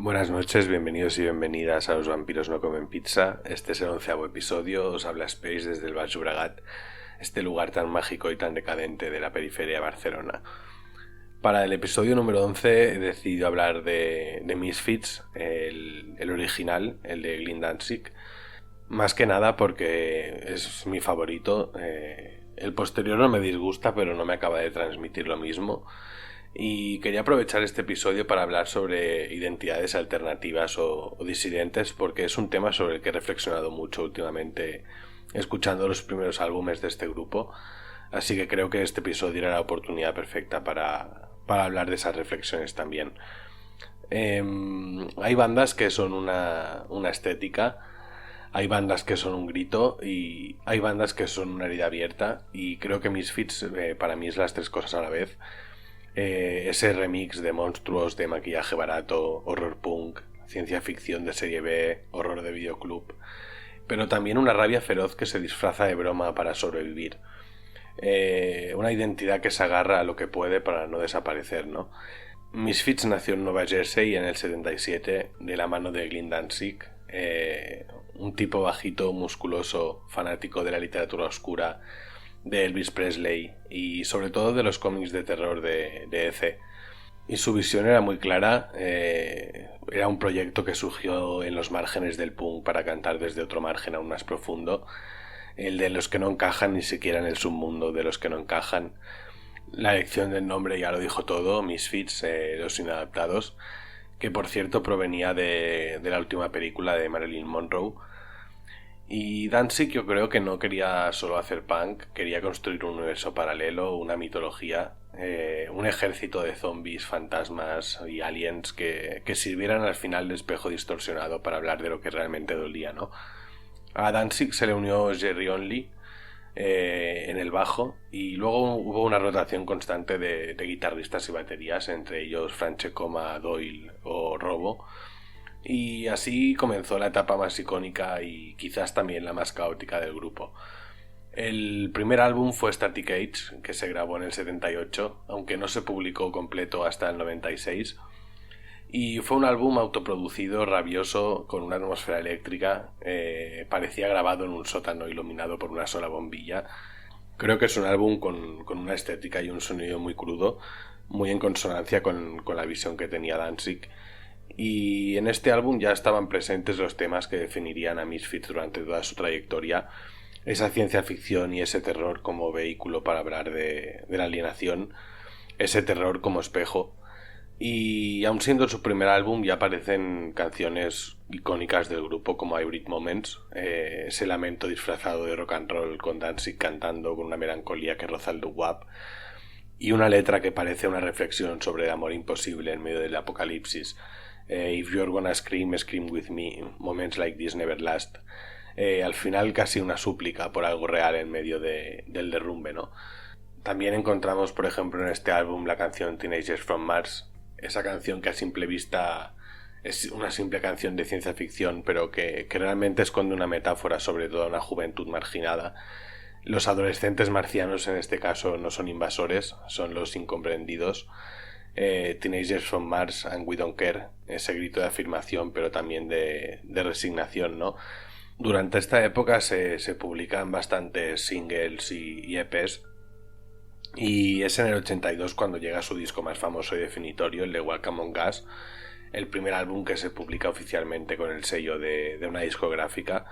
Buenas noches, bienvenidos y bienvenidas a Los vampiros no comen pizza. Este es el 11º episodio, os habla Space desde el Baix Llobregat, este lugar tan mágico y tan decadente de la periferia de Barcelona. Para el episodio número 11 he decidido hablar de Misfits, el original, el de Glenn Danzig, más que nada porque es mi favorito. El posterior no me disgusta, pero no me acaba de transmitir lo mismo. Y quería aprovechar este episodio para hablar sobre identidades alternativas o disidentes, porque es un tema sobre el que he reflexionado mucho últimamente escuchando los primeros álbumes de este grupo, así que creo que este episodio era la oportunidad perfecta para hablar de esas reflexiones también. Hay bandas que son una estética, hay bandas que son un grito y hay bandas que son una herida abierta, y creo que Misfits para mí es las tres cosas a la vez. Ese remix de monstruos, de maquillaje barato, horror punk, ciencia ficción de serie B, horror de videoclub, pero también una rabia feroz que se disfraza de broma para sobrevivir. Una identidad que se agarra a lo que puede para no desaparecer, ¿no? Misfits nació en Nueva Jersey en el 77 de la mano de Glenn Danzig, un tipo bajito, musculoso, fanático de la literatura oscura, de Elvis Presley y sobre todo de los cómics de terror de EC. Y su visión era muy clara. Era un proyecto que surgió en los márgenes del punk para cantar desde otro margen aún más profundo, el de los que no encajan ni siquiera en el submundo de los que no encajan. La elección del nombre ya lo dijo todo, Misfits, los inadaptados, que por cierto provenía de la última película de Marilyn Monroe. Y Danzig yo creo que no quería solo hacer punk, quería construir un universo paralelo, una mitología, un ejército de zombies, fantasmas y aliens que sirvieran al final de espejo distorsionado para hablar de lo que realmente dolía, ¿no? A Danzig se le unió Jerry Only en el bajo, y luego hubo una rotación constante de guitarristas y baterías, entre ellos Francescoma, Doyle o Robo. Y así comenzó la etapa más icónica y quizás también la más caótica del grupo. El primer álbum fue Static Age, que se grabó en el 78, aunque no se publicó completo hasta el 96. Y fue un álbum autoproducido, rabioso, con una atmósfera eléctrica. Parecía grabado en un sótano iluminado por una sola bombilla. Creo que es un álbum con una estética y un sonido muy crudo, muy en consonancia con la visión que tenía Danzig. Y en este álbum ya estaban presentes los temas que definirían a Misfits durante toda su trayectoria, esa ciencia ficción y ese terror como vehículo para hablar de la alienación, ese terror como espejo. Y aun siendo su primer álbum ya aparecen canciones icónicas del grupo como Hybrid Moments, ese lamento disfrazado de rock and roll con Danzig cantando con una melancolía que roza el doo-wop, y una letra que parece una reflexión sobre el amor imposible en medio del apocalipsis. If you're gonna scream, scream with me, moments like this never last. Al final casi una súplica por algo real en medio del derrumbe, ¿no? También encontramos, por ejemplo, en este álbum la canción Teenagers from Mars, esa canción que a simple vista es una simple canción de ciencia ficción, pero que realmente esconde una metáfora sobre toda una juventud marginada. Los adolescentes marcianos en este caso no son invasores, son los incomprendidos. Teenagers from Mars and We Don't Care, ese grito de afirmación pero también de resignación, ¿no? Durante esta época se publican bastantes singles y EPs, y es en el 82 cuando llega su disco más famoso y definitorio, el de Welcome on Gas, el primer álbum que se publica oficialmente con el sello de una discográfica,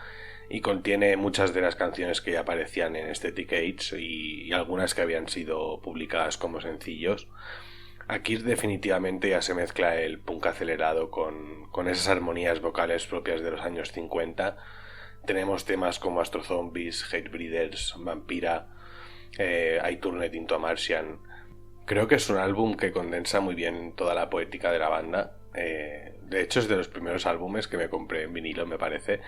y contiene muchas de las canciones que ya aparecían en Static Age y algunas que habían sido publicadas como sencillos. Aquí definitivamente ya se mezcla el punk acelerado con esas armonías vocales propias de los años 50. Tenemos temas como Astro Zombies, Hate Breeders, Vampira, I Turned Into a Martian. Creo que es un álbum que condensa muy bien toda la poética de la banda. De hecho es de los primeros álbumes que me compré en vinilo, me parece.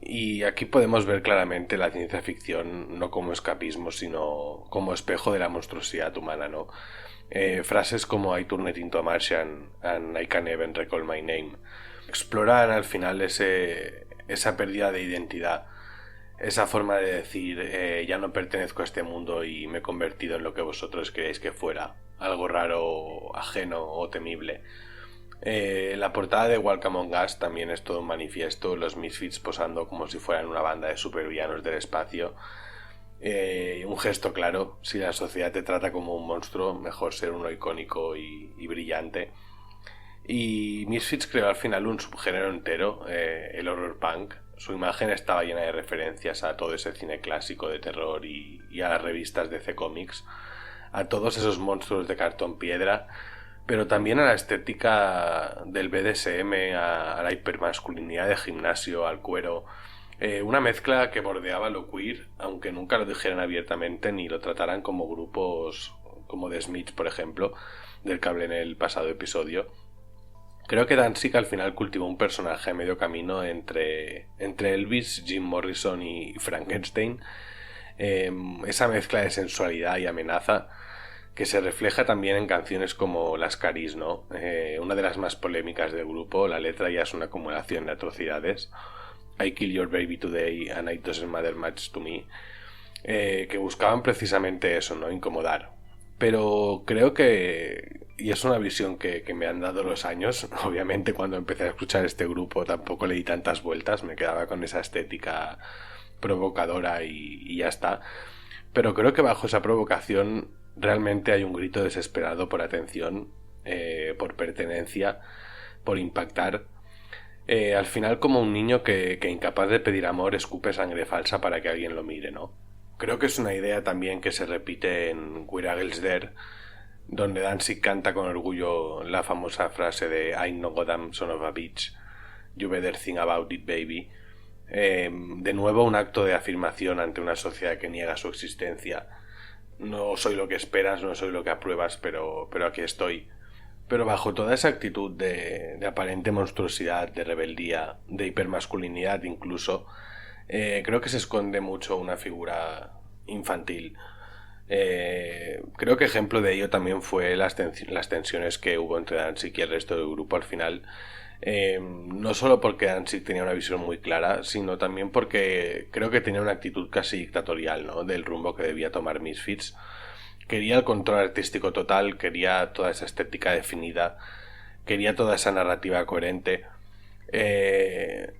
Y aquí podemos ver claramente la ciencia ficción no como escapismo, sino como espejo de la monstruosidad humana, ¿no? Frases como I turned into a Martian and I can even recall my name exploran al final esa pérdida de identidad, esa forma de decir ya no pertenezco a este mundo y me he convertido en lo que vosotros creéis que fuera, algo raro, ajeno o temible. La portada de Welcome Among Us también es todo un manifiesto, los Misfits posando como si fueran una banda de supervillanos del espacio. Un gesto claro: si la sociedad te trata como un monstruo, mejor ser uno icónico y brillante. Y Misfits creó al final un subgénero entero, el horror punk. Su imagen estaba llena de referencias a todo ese cine clásico de terror y a las revistas de DC Comics, a todos esos monstruos de cartón piedra, pero también a la estética del BDSM, a la hipermasculinidad de gimnasio, al cuero. Una mezcla que bordeaba lo queer, aunque nunca lo dijeran abiertamente ni lo trataran como grupos como The Smiths, por ejemplo, del que hablé en el pasado episodio. Creo que Danzig al final cultivó un personaje a medio camino entre Elvis, Jim Morrison y Frankenstein. Esa mezcla de sensualidad y amenaza que se refleja también en canciones como Las Caris, ¿no? Una de las más polémicas del grupo. La letra ya es una acumulación de atrocidades. I Kill Your Baby Today and It Doesn't Matter Much to Me, que buscaban precisamente eso, ¿no? Incomodar. Pero creo que, y es una visión que me han dado los años, obviamente cuando empecé a escuchar este grupo tampoco le di tantas vueltas, me quedaba con esa estética provocadora y ya está. Pero creo que bajo esa provocación realmente hay un grito desesperado por atención, por pertenencia, por impactar. Al final, como un niño que incapaz de pedir amor escupe sangre falsa para que alguien lo mire, ¿no? Creo que es una idea también que se repite en We're Girls There, donde Danzig canta con orgullo la famosa frase de I no goddamn son of a bitch, you better think about it, baby. De nuevo un acto de afirmación ante una sociedad que niega su existencia. No soy lo que esperas, no soy lo que apruebas, pero aquí estoy. Pero bajo toda esa actitud de aparente monstruosidad, de rebeldía, de hipermasculinidad incluso, creo que se esconde mucho una figura infantil. Creo que ejemplo de ello también fue las tensiones que hubo entre Danzig y el resto del grupo al final. No solo porque Danzig tenía una visión muy clara, sino también porque creo que tenía una actitud casi dictatorial, ¿no?, del rumbo que debía tomar Misfits. Quería el control artístico total, quería toda esa estética definida, quería toda esa narrativa coherente. Que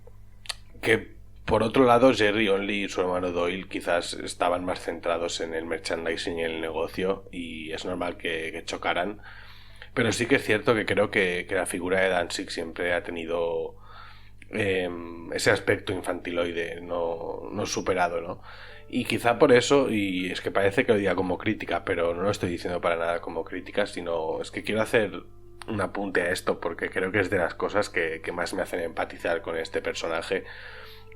por otro lado Jerry Only y su hermano Doyle quizás estaban más centrados en el merchandising y en el negocio, y es normal que chocaran. Pero sí que es cierto que creo que la figura de Danzig siempre ha tenido ese aspecto infantiloide no superado, ¿no? Y quizá por eso, y es que parece que lo diga como crítica, pero no lo estoy diciendo para nada como crítica, sino es que quiero hacer un apunte a esto porque creo que es de las cosas que más me hacen empatizar con este personaje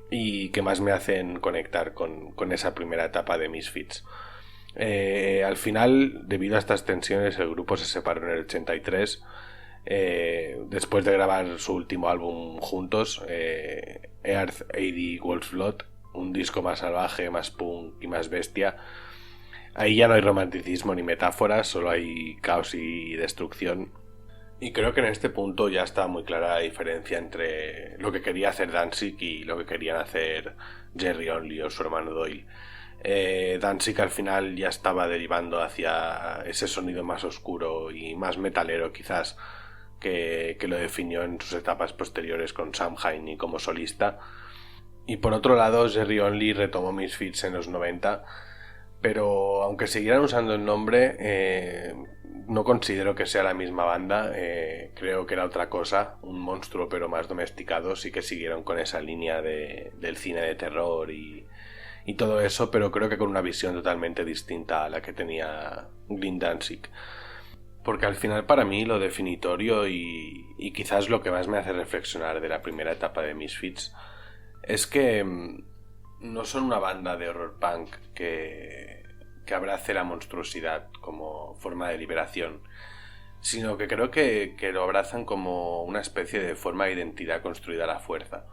y que más me hacen conectar con esa primera etapa de Misfits. Al final, debido a estas tensiones, el grupo se separó en el 83, después de grabar su último álbum juntos, Earth AD Wolf's Blood, un disco más salvaje, más punk y más bestia. Ahí ya no hay romanticismo ni metáforas, solo hay caos y destrucción. Y creo que en este punto ya está muy clara la diferencia entre lo que quería hacer Danzig y lo que querían hacer Jerry Only o su hermano Doyle. Danzig al final ya estaba derivando hacia ese sonido más oscuro y más metalero quizás que lo definió en sus etapas posteriores con Samhain y como solista. Y por otro lado, Jerry Only retomó Misfits en los 90, pero aunque siguieran usando el nombre, no considero que sea la misma banda. Creo que era otra cosa, un monstruo pero más domesticado. Sí que siguieron con esa línea del cine de terror y todo eso, pero creo que con una visión totalmente distinta a la que tenía Green Danzig. Porque al final, para mí, lo definitorio y quizás lo que más me hace reflexionar de la primera etapa de Misfits es que no son una banda de horror punk que abrace la monstruosidad como forma de liberación, sino que creo que lo abrazan como una especie de forma de identidad construida a la fuerza.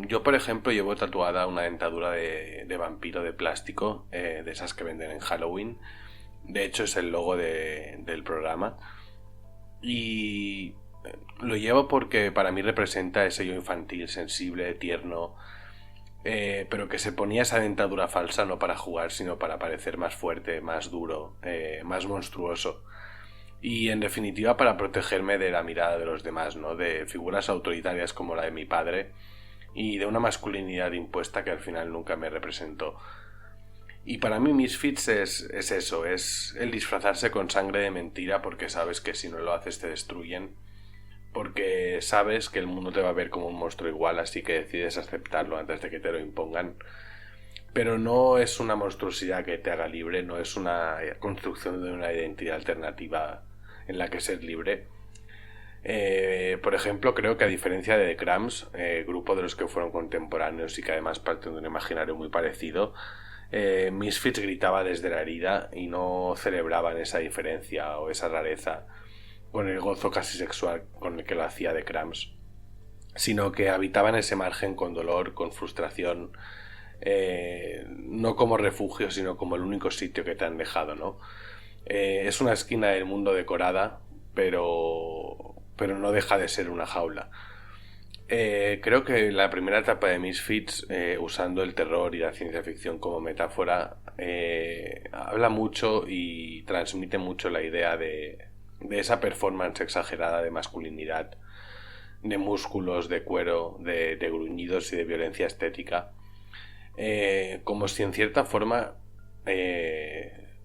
Yo, por ejemplo, llevo tatuada una dentadura de vampiro de plástico, de esas que venden en Halloween. De hecho, es el logo del programa. Y lo llevo porque para mí representa ese yo infantil, sensible, tierno, pero que se ponía esa dentadura falsa no para jugar, sino para parecer más fuerte, más duro, más monstruoso. y en definitiva para protegerme de la mirada de los demás, ¿no? De figuras autoritarias como la de mi padre y de una masculinidad impuesta que al final nunca me representó. Y para mí Misfits es eso, es el disfrazarse con sangre de mentira porque sabes que si no lo haces te destruyen, porque sabes que el mundo te va a ver como un monstruo igual, así que decides aceptarlo antes de que te lo impongan. Pero no es una monstruosidad que te haga libre, no es una construcción de una identidad alternativa en la que ser libre. Por ejemplo, creo que a diferencia de The Cramps, grupo de los que fueron contemporáneos y que además parten de un imaginario muy parecido, Misfits gritaba desde la herida y no celebraban esa diferencia o esa rareza con el gozo casi sexual con el que lo hacía The Cramps, sino que habitaban ese margen con dolor, con frustración, no como refugio, sino como el único sitio que te han dejado, ¿no? Es una esquina del mundo decorada, pero no deja de ser una jaula. Creo que la primera etapa de Misfits, usando el terror y la ciencia ficción como metáfora, habla mucho y transmite mucho la idea de esa performance exagerada de masculinidad, de músculos, de cuero, de gruñidos y de violencia estética, como si en cierta forma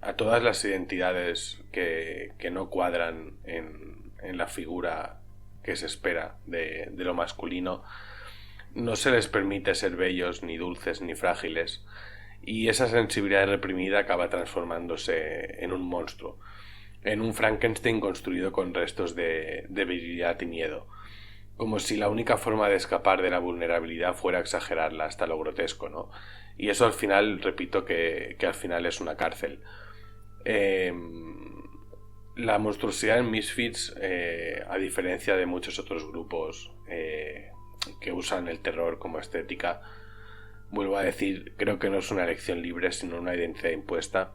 a todas las identidades que no cuadran en la figura que se espera de lo masculino no se les permite ser bellos, ni dulces, ni frágiles, y esa sensibilidad reprimida acaba transformándose en un monstruo, en un Frankenstein construido con restos de virilidad y miedo, como si la única forma de escapar de la vulnerabilidad fuera exagerarla hasta lo grotesco, ¿no? Y eso al final, repito, que al final es una cárcel. La monstruosidad en Misfits, a diferencia de muchos otros grupos que usan el terror como estética, vuelvo a decir, creo que no es una elección libre, sino una identidad impuesta.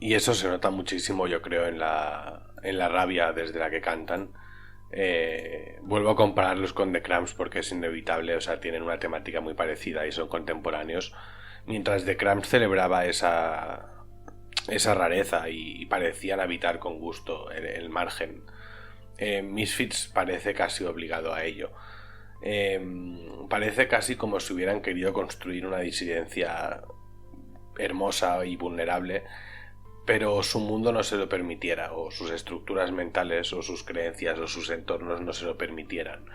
Y eso se nota muchísimo, yo creo, en la rabia desde la que cantan. Vuelvo a compararlos con The Cramps porque es inevitable, o sea, tienen una temática muy parecida y son contemporáneos. Mientras The Cramps celebraba esa rareza y parecían habitar con gusto el margen, Misfits parece casi obligado a ello. Parece casi como si hubieran querido construir una disidencia hermosa y vulnerable, pero su mundo no se lo permitiera, o sus estructuras mentales, o sus creencias, o sus entornos no se lo permitieran.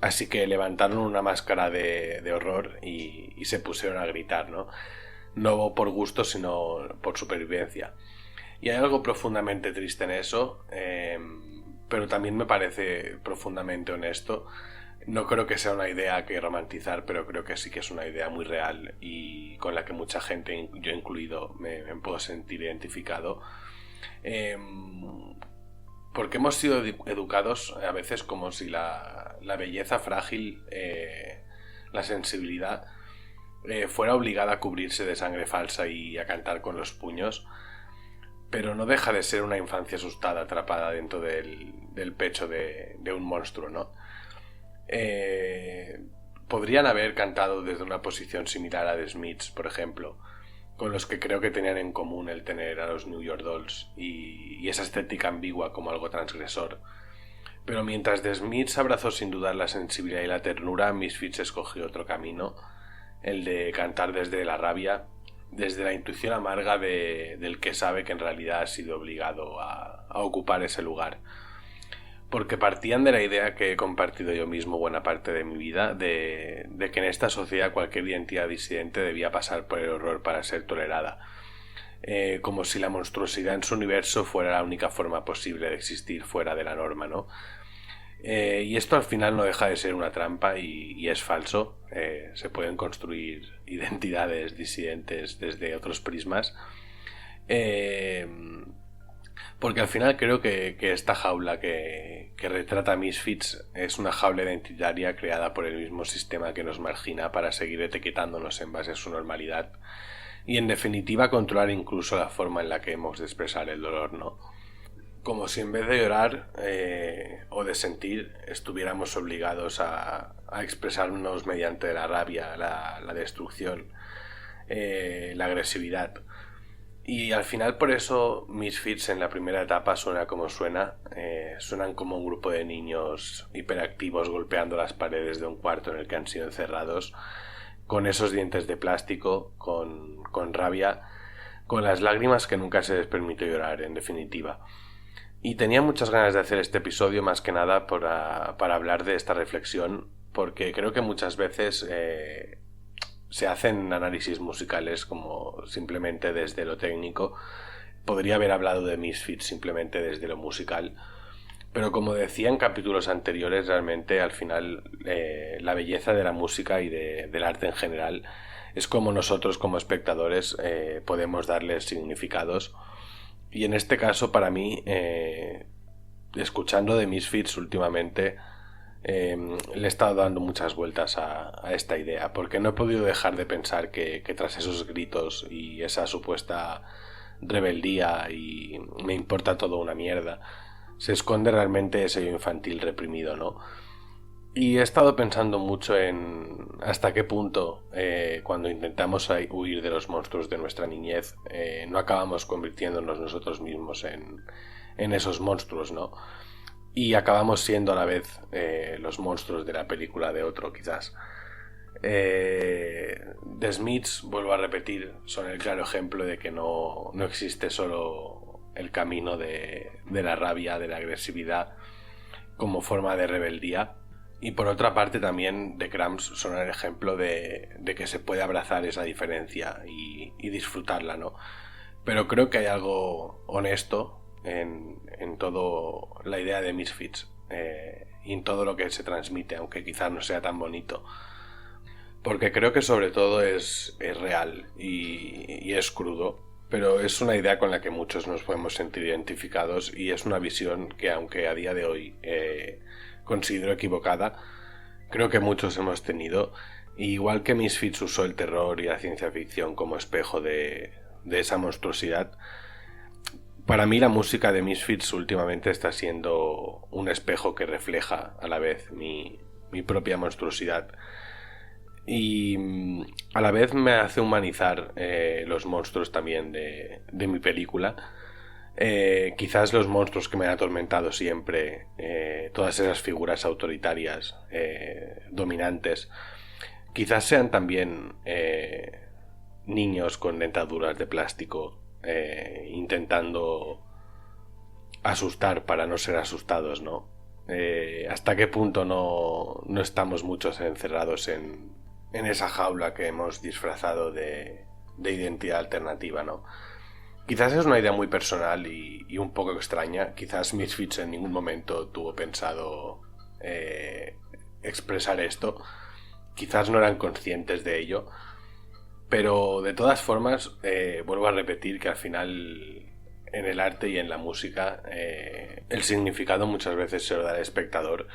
Así que levantaron una máscara de horror y se pusieron a gritar, ¿no? No por gusto, sino por supervivencia. Y hay algo profundamente triste en eso, pero también me parece profundamente honesto. No creo que sea una idea que romantizar, pero creo que sí que es una idea muy real y con la que mucha gente, yo incluido, me puedo sentir identificado. Porque hemos sido educados a veces como si la belleza frágil, la sensibilidad, fuera obligada a cubrirse de sangre falsa y a cantar con los puños, pero no deja de ser una infancia asustada atrapada dentro del pecho de un monstruo, ¿no? Podrían haber cantado desde una posición similar a The Smiths, por ejemplo, con los que creo que tenían en común el tener a los New York Dolls y esa estética ambigua como algo transgresor. Pero mientras The Smiths abrazó sin dudar la sensibilidad y la ternura, Misfits escogió otro camino, el de cantar desde la rabia, desde la intuición amarga del que sabe que en realidad ha sido obligado a ocupar ese lugar. Porque partían de la idea que he compartido yo mismo buena parte de mi vida, de que en esta sociedad cualquier identidad disidente debía pasar por el horror para ser tolerada, como si la monstruosidad en su universo fuera la única forma posible de existir fuera de la norma, ¿no? Y esto al final no deja de ser una trampa y es falso. Se pueden construir identidades disidentes desde otros prismas, porque al final creo que esta jaula que retrata Misfits es una jaula identitaria creada por el mismo sistema que nos margina para seguir etiquetándonos en base a su normalidad y en definitiva controlar incluso la forma en la que hemos de expresar el dolor, ¿no? Como si en vez de llorar o de sentir estuviéramos obligados a expresarnos mediante la rabia, la destrucción, la agresividad. Y al final por eso Misfits en la primera etapa suena como suena, suenan como un grupo de niños hiperactivos golpeando las paredes de un cuarto en el que han sido encerrados, con esos dientes de plástico, con rabia, con las lágrimas que nunca se les permitió llorar, en definitiva. Y tenía muchas ganas de hacer este episodio más que nada para hablar de esta reflexión, porque creo que muchas veces se hacen análisis musicales como simplemente desde lo técnico. Podría haber hablado de Misfits simplemente desde lo musical, pero como decía en capítulos anteriores, realmente al final la belleza de la música y del arte en general es como nosotros como espectadores podemos darles significados. Y en este caso para mí, escuchando de Misfits últimamente, le he estado dando muchas vueltas a esta idea, porque no he podido dejar de pensar que tras esos gritos y esa supuesta rebeldía y me importa todo una mierda, se esconde realmente ese yo infantil reprimido, ¿no? Y he estado pensando mucho en hasta qué punto cuando intentamos huir de los monstruos de nuestra niñez no acabamos convirtiéndonos nosotros mismos en esos monstruos, ¿no? Y acabamos siendo a la vez los monstruos de la película de otro, quizás. The Smiths, vuelvo a repetir, son el claro ejemplo de que no existe solo el camino de la rabia, de la agresividad como forma de rebeldía. Y por otra parte también The Cramps son el ejemplo de que se puede abrazar esa diferencia y disfrutarla, ¿no? Pero creo que hay algo honesto en todo la idea de Misfits y en todo lo que se transmite, aunque quizás no sea tan bonito, porque creo que sobre todo es real y es crudo, pero es una idea con la que muchos nos podemos sentir identificados y es una visión que, aunque a día de hoy considero equivocada, creo que muchos hemos tenido. Y igual que Misfits usó el terror y la ciencia ficción como espejo de esa monstruosidad, para mí la música de Misfits últimamente está siendo un espejo que refleja a la vez mi propia monstruosidad y a la vez me hace humanizar los monstruos también de mi película. Quizás los monstruos que me han atormentado siempre, todas esas figuras autoritarias, dominantes, quizás sean también niños con dentaduras de plástico intentando asustar para no ser asustados, ¿no? ¿Hasta qué punto no estamos muchos encerrados en esa jaula que hemos disfrazado de identidad alternativa, ¿no? Quizás es una idea muy personal y un poco extraña. Quizás Misfits en ningún momento tuvo pensado expresar esto. Quizás no eran conscientes de ello. Pero de todas formas, vuelvo a repetir que al final en el arte y en la música el significado muchas veces se lo da al espectador.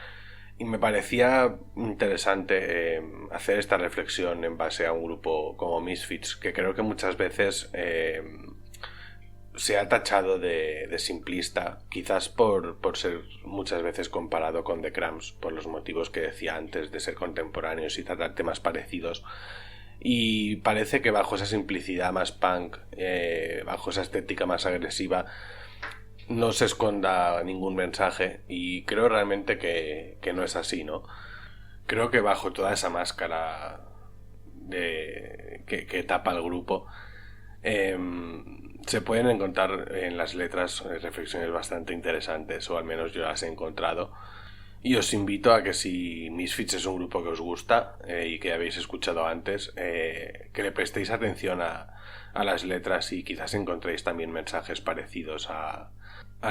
Y me parecía interesante hacer esta reflexión en base a un grupo como Misfits, que creo que muchas veces se ha tachado de simplista, quizás por ser muchas veces comparado con The Cramps, por los motivos que decía antes de ser contemporáneos y tratar temas parecidos. Y parece que bajo esa simplicidad más punk, bajo esa estética más agresiva, no se esconda ningún mensaje, y creo realmente que no es así, ¿no? Creo que bajo toda esa máscara que tapa el grupo, se pueden encontrar en las letras reflexiones bastante interesantes, o al menos yo las he encontrado. Y os invito a que, si Misfits es un grupo que os gusta y que habéis escuchado antes, que le prestéis atención a las letras y quizás encontréis también mensajes parecidos a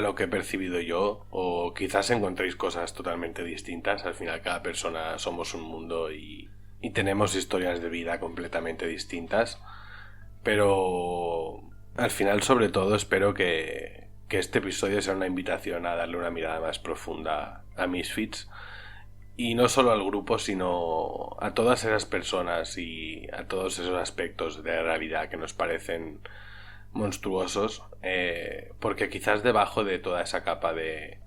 lo que he percibido yo, o quizás encontréis cosas totalmente distintas. Al final cada persona somos un mundo y tenemos historias de vida completamente distintas, pero al final sobre todo espero que este episodio sea una invitación a darle una mirada más profunda a Misfits, y no solo al grupo, sino a todas esas personas y a todos esos aspectos de la realidad que nos parecen monstruosos, porque quizás debajo de toda esa capa de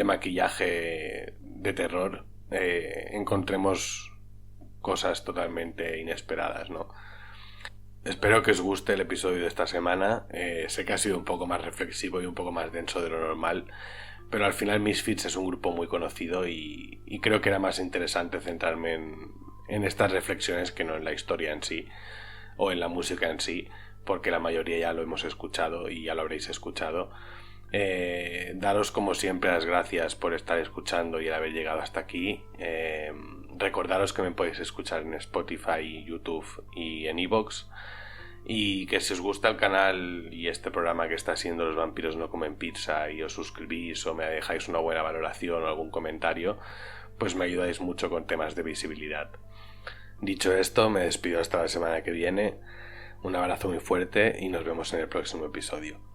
maquillaje de terror encontremos cosas totalmente inesperadas, ¿no? Espero que os guste el episodio de esta semana. Sé que ha sido un poco más reflexivo y un poco más denso de lo normal, pero al final Misfits es un grupo muy conocido y creo que era más interesante centrarme en estas reflexiones que no en la historia en sí o en la música en sí, porque la mayoría ya lo hemos escuchado y ya lo habréis escuchado. Daros como siempre las gracias por estar escuchando y el haber llegado hasta aquí. Recordaros que me podéis escuchar en Spotify, YouTube y en iVoox, y que si os gusta el canal y este programa que está siendo Los vampiros no comen pizza y os suscribís o me dejáis una buena valoración o algún comentario, pues me ayudáis mucho con temas de visibilidad. Dicho esto, me despido hasta la semana que viene. Un abrazo muy fuerte y nos vemos en el próximo episodio.